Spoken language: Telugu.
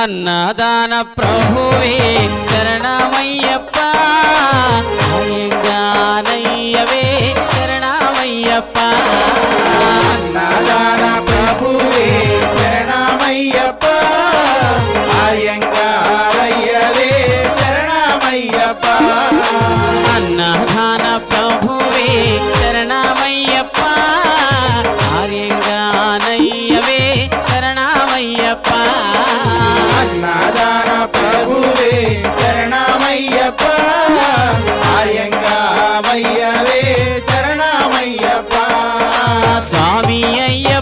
అన్నదాన ప్రభువే శరణమయ్యప్ప అయ్యంగారయ్యవే శరణమయ్యప్ప అన్నదాన ప్రభువే శరణమయ్యప్ప అయ్యంగారయ్యవే శరణమయ్యప్ప అన్నదాన ప్రభువే శరణమయ్యప్ప అయ్యంగారయ్యవే శరణమయ్యప్ప అన్నదాన ప్రభువే శరణమయ్యప్ప అయ్యంగారయ్యవే శరణమయ్యప్ప స్వామి అయ్యప్ప